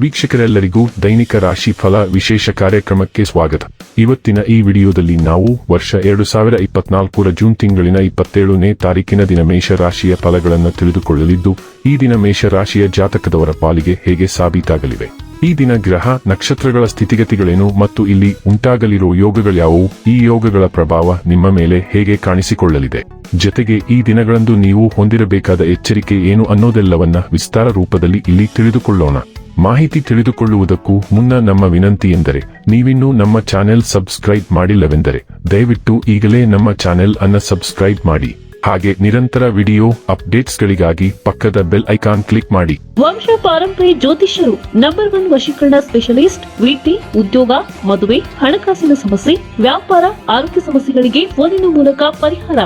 ವೀಕ್ಷಕರೆಲ್ಲರಿಗೂ ದೈನಿಕ ರಾಶಿ ಫಲ ವಿಶೇಷ ಕಾರ್ಯಕ್ರಮಕ್ಕೆ ಸ್ವಾಗತ. ಇವತ್ತಿನ ಈ ವಿಡಿಯೋದಲ್ಲಿ ನಾವು ವರ್ಷ 2024 ಜೂನ್ ತಿಂಗಳಿನ 27ನೇ ತಾರೀಕಿನ ದಿನ ಮೇಷ ರಾಶಿಯ ಫಲಗಳನ್ನು ತಿಳಿದುಕೊಳ್ಳಲಿದ್ದು, ಈ ದಿನ ಮೇಷ ರಾಶಿಯ ಜಾತಕದವರ ಪಾಲಿಗೆ ಹೇಗೆ ಸಾಬೀತಾಗಲಿವೆ, ಈ ದಿನ ಗ್ರಹ ನಕ್ಷತ್ರಗಳ ಸ್ಥಿತಿಗತಿಗಳೇನು ಮತ್ತು ಇಲ್ಲಿ ಉಂಟಾಗಲಿರುವ ಯೋಗಗಳ್ಯಾವುವು, ಈ ಯೋಗಗಳ ಪ್ರಭಾವ ನಿಮ್ಮ ಮೇಲೆ ಹೇಗೆ ಕಾಣಿಸಿಕೊಳ್ಳಲಿದೆ, ಜೊತೆಗೆ ಈ ದಿನಗಳಂದು ನೀವು ಹೊಂದಿರಬೇಕಾದ ಎಚ್ಚರಿಕೆ ಏನು ಅನ್ನೋದೆಲ್ಲವನ್ನ ವಿಸ್ತಾರ ರೂಪದಲ್ಲಿ ಇಲ್ಲಿ ತಿಳಿದುಕೊಳ್ಳೋಣ. ಮಾಹಿತಿ ತಿಳಿದುಕೊಳ್ಳುವುದಕ್ಕೂ ಮುನ್ನ ನಮ್ಮ ವಿನಂತಿ ಎಂದರೆ, ನೀವಿನ್ನೂ ನಮ್ಮ ಚಾನೆಲ್ ಸಬ್ಸ್ಕ್ರೈಬ್ ಮಾಡಿಲ್ಲವೆಂದರೆ ದಯವಿಟ್ಟು ಈಗಲೇ ನಮ್ಮ ಚಾನೆಲ್ ಅನ್ನು ಸಬ್ಸ್ಕ್ರೈಬ್ ಮಾಡಿ. ಹಾಗೆ ನಿರಂತರ ವಿಡಿಯೋ ಅಪ್ಡೇಟ್ಸ್ಗಳಿಗಾಗಿ ಪಕ್ಕದ ಬೆಲ್ ಐಕಾನ್ ಕ್ಲಿಕ್ ಮಾಡಿ. ವಂಶ ಪಾರಂಪರ್ಯ ಜ್ಯೋತಿಷ್ಯರು ನಂಬರ್ 1 ವಶೀಕರಣ ಸ್ಪೆಷಲಿಸ್ಟ್. ವೃತ್ತಿ, ಉದ್ಯೋಗ, ಮದುವೆ, ಹಣಕಾಸಿನ ಸಮಸ್ಯೆ, ವ್ಯಾಪಾರ, ಆರೋಗ್ಯ ಸಮಸ್ಯೆಗಳಿಗೆ ಫೋನಿನ ಮೂಲಕ ಪರಿಹಾರ.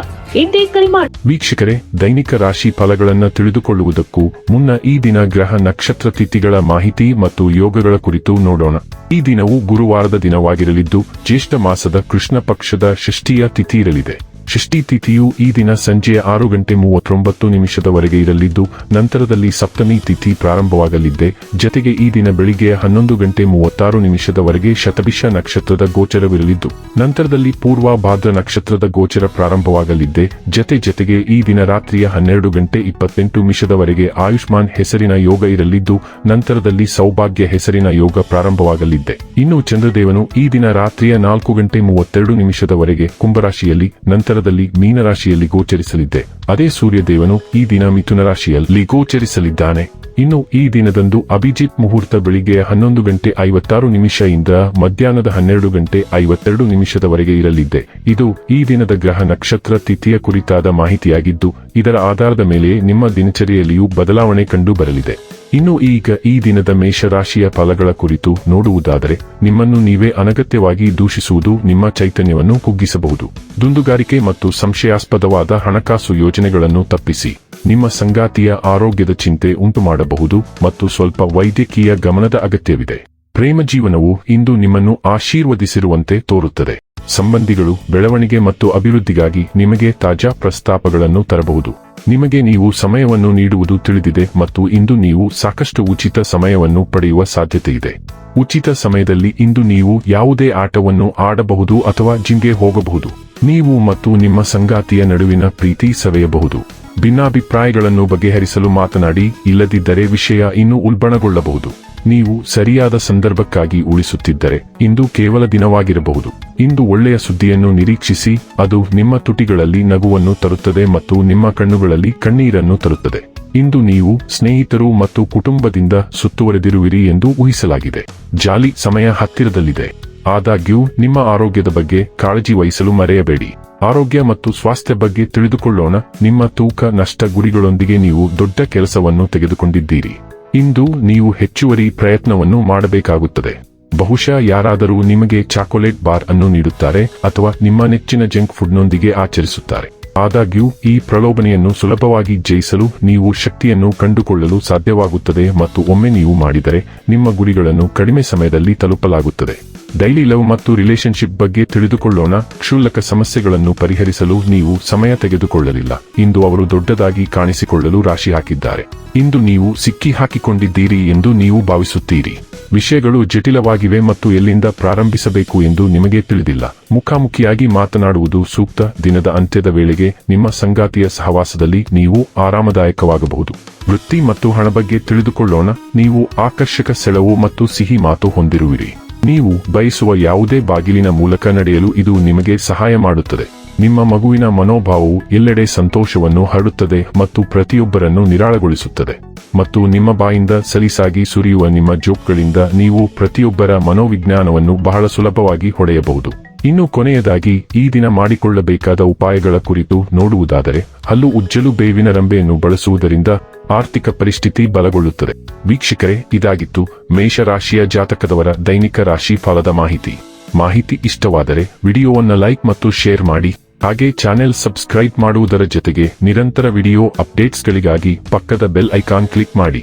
ಇಂದೇ ಕರೆ ಮಾಡಿ. ವೀಕ್ಷಕರೇ, ದೈನಿಕ ರಾಶಿ ಫಲಗಳನ್ನು ತಿಳಿದುಕೊಳ್ಳುವುದಕ್ಕೂ ಮುನ್ನ ಈ ದಿನ ಗ್ರಹ ನಕ್ಷತ್ರ ತಿಥಿಗಳ ಮಾಹಿತಿ ಮತ್ತು ಯೋಗಗಳ ಕುರಿತು ನೋಡೋಣ. ಈ ದಿನವು ಗುರುವಾರದ ದಿನವಾಗಿರಲಿದ್ದು, ಜ್ಯೇಷ್ಠ ಮಾಸದ ಕೃಷ್ಣ ಪಕ್ಷದ ಷಷ್ಠಿಯ ತಿಥಿ ಇರಲಿದೆ. ಷಷ್ಠಿ ತಿಥಿಯು ಈ ದಿನ ಸಂಜೆ 6:39 ಇರಲಿದ್ದು, ನಂತರದಲ್ಲಿ ಸಪ್ತಮಿ ತಿಥಿ ಪ್ರಾರಂಭವಾಗಲಿದ್ದೆ. ಜತೆಗೆ ಈ ದಿನ ಬೆಳಿಗ್ಗೆ 11:36 ಶತಭಿಷ ನಕ್ಷತ್ರದ ಗೋಚರವಿರಲಿದ್ದು, ನಂತರದಲ್ಲಿ ಪೂರ್ವ ಭಾದ್ರ ನಕ್ಷತ್ರದ ಗೋಚರ ಪ್ರಾರಂಭವಾಗಲಿದ್ದೆ. ಜತೆಗೆ ಈ ದಿನ ರಾತ್ರಿಯ 12:28 ಆಯುಷ್ಮಾನ್ ಹೆಸರಿನ ಯೋಗ ಇರಲಿದ್ದು, ನಂತರದಲ್ಲಿ ಸೌಭಾಗ್ಯ ಹೆಸರಿನ ಯೋಗ ಪ್ರಾರಂಭವಾಗಲಿದ್ದೆ. ಇನ್ನು ಚಂದ್ರದೇವನು ಈ ದಿನ ರಾತ್ರಿಯ 4:32 ಕುಂಭರಾಶಿಯಲ್ಲಿ, ನಂತರದಲ್ಲಿ ಮೀನರಾಶಿಯಲ್ಲಿ ಗೋಚರಿಸಲಿದ್ದೆ. ಅದೇ ಸೂರ್ಯದೇವನು ಈ ದಿನ ಮಿಥುನ ರಾಶಿಯಲ್ಲಿ ಗೋಚರಿಸಲಿದ್ದಾನೆ. ಇನ್ನು ಈ ದಿನದಂದು ಅಭಿಜಿತ್ ಮುಹೂರ್ತ ಬೆಳಿಗ್ಗೆ 11:56 ಇಂದ ಮಧ್ಯಾಹ್ನದ 12:52 ಇರಲಿದ್ದೆ. ಇದು ಈ ದಿನದ ಗ್ರಹ ನಕ್ಷತ್ರ ತಿಥಿಯ ಕುರಿತಾದ ಮಾಹಿತಿಯಾಗಿದ್ದು, ಇದರ ಆಧಾರದ ಮೇಲೆ ನಿಮ್ಮ ದಿನಚರಿಯಲ್ಲಿಯೂ ಬದಲಾವಣೆ ಕಂಡು ಬರಲಿದೆ. ಇನ್ನು ಈಗ ಈ ದಿನದ ಮೇಷರಾಶಿಯ ಫಲಗಳ ಕುರಿತು ನೋಡುವುದಾದರೆ, ನಿಮ್ಮನ್ನು ನೀವೇ ಅನಗತ್ಯವಾಗಿ ದೂಷಿಸುವುದು ನಿಮ್ಮ ಚೈತನ್ಯವನ್ನು ಕುಗ್ಗಿಸಬಹುದು. ದುಂದುಗಾರಿಕೆ ಮತ್ತು ಸಂಶಯಾಸ್ಪದವಾದ ಹಣಕಾಸು ಯೋಜನೆಗಳನ್ನು ತಪ್ಪಿಸಿ. ನಿಮ್ಮ ಸಂಗಾತಿಯ ಆರೋಗ್ಯದ ಚಿಂತೆ ಉಂಟುಮಾಡಬಹುದು ಮತ್ತು ಸ್ವಲ್ಪ ವೈದ್ಯಕೀಯ ಗಮನದ ಅಗತ್ಯವಿದೆ. ಪ್ರೇಮ ಜೀವನವು ಇಂದು ನಿಮ್ಮನ್ನು ಆಶೀರ್ವದಿಸಿರುವಂತೆ ತೋರುತ್ತದೆ. ಸಂಬಂಧಿಗಳು ಬೆಳವಣಿಗೆ ಮತ್ತು ಅಭಿವೃದ್ಧಿಗಾಗಿ ನಿಮಗೆ ತಾಜಾ ಪ್ರಸ್ತಾಪಗಳನ್ನು ತರಬಹುದು. ನಿಮಗೆ ನೀವು ಸಮಯವನ್ನು ನೀಡುವುದು ತಿಳಿದಿದೆ ಮತ್ತು ಇಂದು ನೀವು ಸಾಕಷ್ಟು ಉಚಿತ ಸಮಯವನ್ನು ಪಡೆಯುವ ಸಾಧ್ಯತೆಯಿದೆ. ಉಚಿತ ಸಮಯದಲ್ಲಿ ಇಂದು ನೀವು ಯಾವುದೇ ಆಟವನ್ನು ಆಡಬಹುದು ಅಥವಾ ಜಿಮ್ಗೆ ಹೋಗಬಹುದು. ನೀವು ಮತ್ತು ನಿಮ್ಮ ಸಂಗಾತಿಯ ನಡುವಿನ ಪ್ರೀತಿ ಸವೆಯಬಹುದು. ಭಿನ್ನಾಭಿಪ್ರಾಯಗಳನ್ನು ಬಗೆಹರಿಸಲು ಮಾತನಾಡಿ, ಇಲ್ಲದಿದ್ದರೆ ವಿಷಯ ಇನ್ನೂ ಉಲ್ಬಣಗೊಳ್ಳಬಹುದು. ನೀವು ಸರಿಯಾದ ಸಂದರ್ಭಕ್ಕಾಗಿ ಉಳಿಸುತ್ತಿದ್ದರೆ ಇಂದು ಕೇವಲ ದಿನವಾಗಿರಬಹುದು. ಇಂದು ಒಳ್ಳೆಯ ಸುದ್ದಿಯನ್ನು ನಿರೀಕ್ಷಿಸಿ, ಅದು ನಿಮ್ಮ ತುಟಿಗಳಲ್ಲಿ ನಗುವನ್ನು ತರುತ್ತದೆ ಮತ್ತು ನಿಮ್ಮ ಕಣ್ಣುಗಳಲ್ಲಿ ಕಣ್ಣೀರನ್ನು ತರುತ್ತದೆ. ಇಂದು ನೀವು ಸ್ನೇಹಿತರು ಮತ್ತು ಕುಟುಂಬದಿಂದ ಸುತ್ತುವರೆದಿರುವಿರಿ ಎಂದು ಊಹಿಸಲಾಗಿದೆ. ಜಾಲಿ ಸಮಯ ಹತ್ತಿರದಲ್ಲಿದೆ. ಆದಾಗ್ಯೂ ನಿಮ್ಮ ಆರೋಗ್ಯದ ಬಗ್ಗೆ ಕಾಳಜಿ ವಹಿಸಲು ಮರೆಯಬೇಡಿ. ಆರೋಗ್ಯ ಮತ್ತು ಸ್ವಾಸ್ಥ್ಯ ಬಗ್ಗೆ ತಿಳಿದುಕೊಳ್ಳೋಣ. ನಿಮ್ಮ ತೂಕ ನಷ್ಟ ಗುರಿಗಳೊಂದಿಗೆ ನೀವು ದೊಡ್ಡ ಕೆಲಸವನ್ನು ತೆಗೆದುಕೊಂಡಿದ್ದೀರಿ. ಇಂದು ನೀವು ಹೆಚ್ಚುವರಿ ಪ್ರಯತ್ನವನ್ನು ಮಾಡಬೇಕಾಗುತ್ತದೆ. ಬಹುಶಃ ಯಾರಾದರೂ ನಿಮಗೆ ಚಾಕೊಲೇಟ್ ಬಾರ್ ಅನ್ನು ನೀಡುತ್ತಾರೆ ಅಥವಾ ನಿಮ್ಮ ನೆಚ್ಚಿನ ಜಂಕ್ ಫುಡ್ನೊಂದಿಗೆ ಆಚರಿಸುತ್ತಾರೆ. ಆದಾಗ್ಯೂ ಈ ಪ್ರಲೋಭನೆಯನ್ನು ಸುಲಭವಾಗಿ ಜಯಿಸಲು ನೀವು ಶಕ್ತಿಯನ್ನು ಕಂಡುಕೊಳ್ಳಲು ಸಾಧ್ಯವಾಗುತ್ತದೆ ಮತ್ತು ಒಮ್ಮೆ ನೀವು ಮಾಡಿದರೆ ನಿಮ್ಮ ಗುರಿಗಳನ್ನು ಕಡಿಮೆ ಸಮಯದಲ್ಲಿ ತಲುಪಲಾಗುತ್ತದೆ. ಡೈಲಿ ಲವ್ ಮತ್ತು ರಿಲೇಶನ್ಶಿಪ್ ಬಗ್ಗೆ ತಿಳಿದುಕೊಳ್ಳೋಣ. ಕ್ಷುಲ್ಲಕ ಸಮಸ್ಯೆಗಳನ್ನು ಪರಿಹರಿಸಲು ನೀವು ಸಮಯ ತೆಗೆದುಕೊಳ್ಳಲಿಲ್ಲ. ಇಂದು ಅವರು ದೊಡ್ಡದಾಗಿ ಕಾಣಿಸಿಕೊಳ್ಳಲು ರಾಶಿ ಹಾಕಿದ್ದಾರೆ. ಇಂದು ನೀವು ಸಿಕ್ಕಿ ಹಾಕಿಕೊಂಡಿದ್ದೀರಿ ಎಂದು ನೀವು ಭಾವಿಸುತ್ತೀರಿ. ವಿಷಯಗಳು ಜಟಿಲವಾಗಿವೆ ಮತ್ತು ಎಲ್ಲಿಂದ ಪ್ರಾರಂಭಿಸಬೇಕು ಎಂದು ನಿಮಗೆ ತಿಳಿದಿಲ್ಲ. ಮುಖಾಮುಖಿಯಾಗಿ ಮಾತನಾಡುವುದು ಸೂಕ್ತ. ದಿನದ ಅಂತ್ಯದ ವೇಳೆಗೆ ನಿಮ್ಮ ಸಂಗಾತಿಯ ಸಹವಾಸದಲ್ಲಿ ನೀವು ಆರಾಮದಾಯಕವಾಗಬಹುದು. ವೃತ್ತಿ ಮತ್ತು ಹಣ ಬಗ್ಗೆ ತಿಳಿದುಕೊಳ್ಳೋಣ. ನೀವು ಆಕರ್ಷಕ ಸೆಳವು ಮತ್ತು ಸಿಹಿ ಮಾತು ಹೊಂದಿರುವಿರಿ. ನೀವು ಬಯಸುವ ಯಾವುದೇ ಬಾಗಿಲಿನ ಮೂಲಕ ನಡೆಯಲು ಇದು ನಿಮಗೆ ಸಹಾಯ ಮಾಡುತ್ತದೆ. ನಿಮ್ಮ ಮಗುವಿನ ಮನೋಭಾವವು ಎಲ್ಲೆಡೆ ಸಂತೋಷವನ್ನು ಹರಡುತ್ತದೆ ಮತ್ತು ಪ್ರತಿಯೊಬ್ಬರನ್ನು ನಿರಾಳಗೊಳಿಸುತ್ತದೆ. ಮತ್ತು ನಿಮ್ಮ ಬಾಯಿಂದ ಸಲೀಸಾಗಿ ಸುರಿಯುವ ನಿಮ್ಮ ಜೋಕ್ಗಳಿಂದ ನೀವು ಪ್ರತಿಯೊಬ್ಬರ ಮನೋವಿಜ್ಞಾನವನ್ನು ಬಹಳ ಸುಲಭವಾಗಿ ಹೊಡೆಯಬಹುದು. ಇನ್ನು ಕೊನೆಯದಾಗಿ ಈ ದಿನ ಮಾಡಿಕೊಳ್ಳಬೇಕಾದ ಉಪಾಯಗಳ ಕುರಿತು ನೋಡುವುದಾದರೆ, ಹಲ್ಲು ಉಜ್ಜಲು ಬೇವಿನ ರಂಬೆಯನ್ನು ಬಳಸುವುದರಿಂದ ಆರ್ಥಿಕ ಪರಿಸ್ಥಿತಿ ಬಲಗೊಳ್ಳುತ್ತದೆ. ವೀಕ್ಷಕರೇ, ಇದಾಗಿತ್ತು ಮೇಷರಾಶಿಯ ಜಾತಕದವರ ದೈನಿಕ ರಾಶಿ ಫಲದ ಮಾಹಿತಿ ಇಷ್ಟವಾದರೆ ವಿಡಿಯೋವನ್ನು ಲೈಕ್ ಮತ್ತು ಶೇರ್ ಮಾಡಿ. ಹಾಗೆ ಚಾನೆಲ್ ಸಬ್ಸ್ಕ್ರೈಬ್ ಮಾಡುವುದರ ಜೊತೆಗೆ ನಿರಂತರ ವಿಡಿಯೋ ಅಪ್ಡೇಟ್ಸ್ಗಳಿಗಾಗಿ ಪಕ್ಕದ ಬೆಲ್ ಐಕಾನ್ ಕ್ಲಿಕ್ ಮಾಡಿ.